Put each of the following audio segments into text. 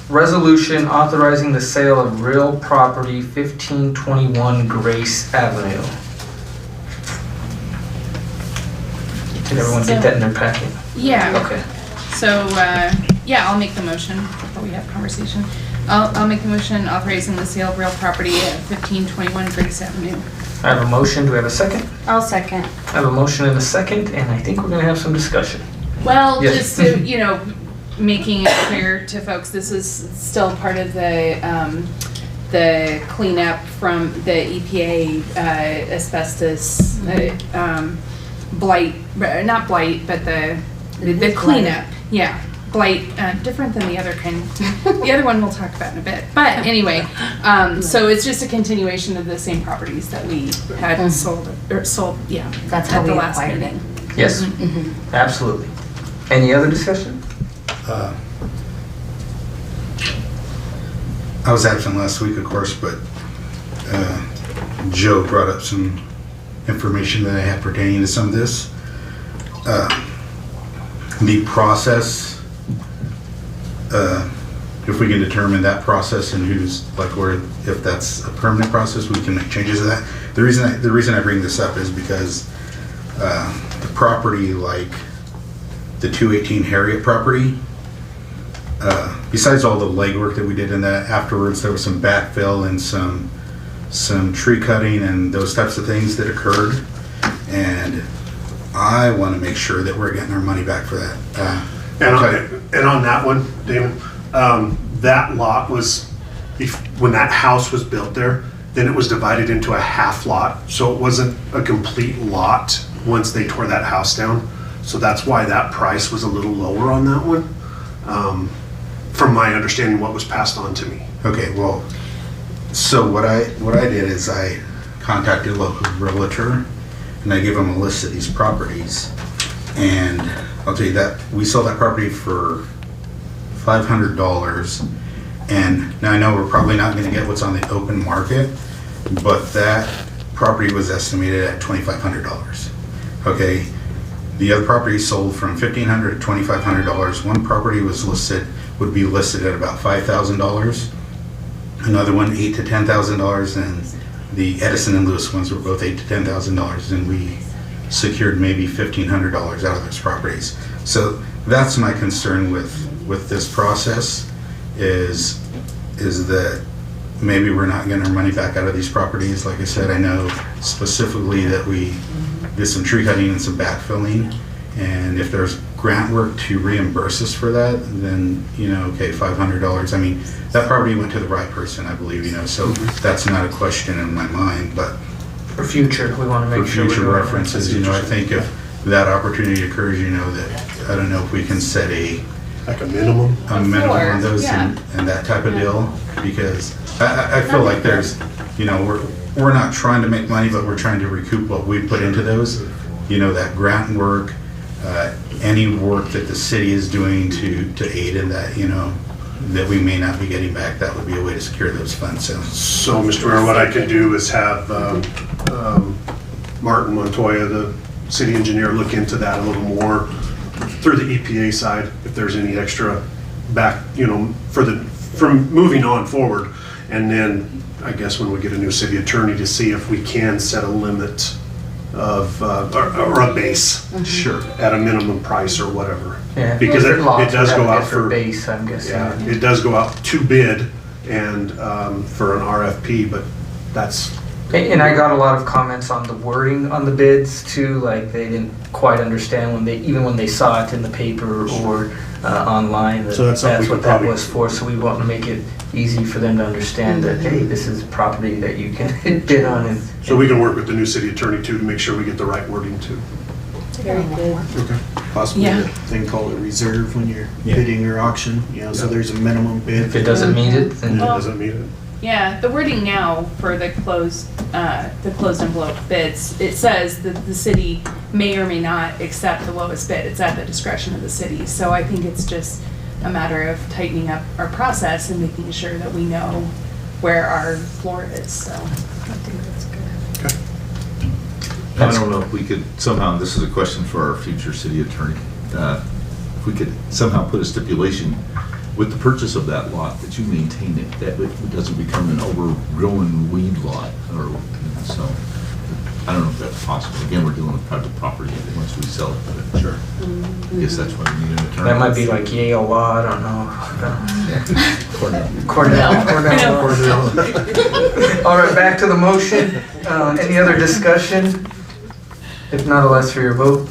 Resolution authorizing the sale of real property 1521 Grace Avenue. Did everyone get that in their packet? Yeah. Okay. So, yeah, I'll make the motion before we have conversation. I'll make the motion authorizing the sale of real property at 1521 Grace Avenue. I have a motion. Do we have a second? I'll second. I have a motion and a second, and I think we're going to have some discussion. Well, Yes. just to, making it clear to folks, this is still part of the cleanup from the EPA asbestos blight, not blight, but the cleanup. Yeah, blight, different than the other kind. The other one we'll talk about in a bit. But anyway, so it's just a continuation of the same properties that we had sold. Yeah. That's how at we the last acquired meeting. it. Yes, absolutely. Any other discussion? I was absent last week, of course, but Joe brought up some information that I have pertaining to some of this. The process, if we can determine that process and who's, like, where, if that's a permanent process, we can make changes to that. The reason I bring this up is because the property, like the 218 Harriet property, besides all the legwork that we did in that, afterwards there was some backfill and some tree cutting and those types of things that occurred, and I want to make sure that we're getting our money back for that. And on that one, Damon, that lot was, when that house was built there, then it was divided into a half lot, so it wasn't a complete lot once they tore that house down. So that's why that price was a little lower on that one, from my understanding what was passed on to me. Okay, well, so what I did is I contacted a local realtor and I gave him a list of these properties, and I'll tell you that we sold that property for $500, and now I know we're probably not going to get what's on the open market, but that property was estimated at $2,500. Okay, the other property sold from $1,500 to $2,500. One property would be listed at about $5,000. Another one $8,000 to $10,000, and the Edison and Lewis ones were both $8,000 to $10,000, and we secured maybe $1,500 out of those properties. So that's my concern with this process is that maybe we're not getting our money back out of these properties. Like I said, I know specifically that we did some tree cutting and some backfilling, and if there's grant work to reimburse us for that, then, okay, $500. I mean, that property went to the right person, I believe, so that's not a question in my mind, but For future, we want to make sure. for future we're doing references, I think if that opportunity occurs, that, I don't know if we can set Like a minimum. a minimum on those yeah. and that type of deal, because I feel like there's, we're not trying to make money, but we're trying to recoup what we put into those, that grant work, any work that the city is doing to aid in that, that we may not be getting back, that would be a way to secure those funds. So, Mr. Mayor, what I could do is have Martin Montoya, the city engineer, look into that a little more through the EPA side, if there's any extra back, from moving on forward. And then I guess when we get a new city attorney, to see if we can set a limit of, or a base. Sure. At a minimum price or whatever. Yeah, Because it lots does would go have a out for, different base, I'm guessing. yeah, it does go out to bid and for an RFP, but that's, And I got a lot of comments on the wording on the bids too, like they didn't quite understand when they saw it in the paper or online, So that's something we what could that probably- was for. So we want to make it easy for them to understand that, hey, this is property that you can bid on. And so we can work with the new city attorney too to make sure we get the right wording too. Very good. Possibly Yeah. a thing called a reserve when you're bidding or auction, so there's a minimum bid. if it doesn't meet it, And then it doesn't meet it. Yeah, the wording now for the closed envelope bids, it says that the city may or may not accept the lowest bid. It's at the discretion of the city. So I think it's just a matter of tightening up our process and making sure that we know where our floor is, so. I think that's good. I don't know if we could somehow, this is a question for our future city attorney, if we could somehow put a stipulation with the purchase of that lot, that you maintain it, that it doesn't become an overgrown weed lot, or, so, I don't know if that's possible. Again, we're dealing with private property once we sell it, but sure. I guess that's why we need an attorney. That might be like Yale law, I don't know. Cornell. Cornell. All right, back to the motion. Any other discussion? If not, I'll ask for your vote.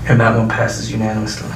And that one passes unanimously.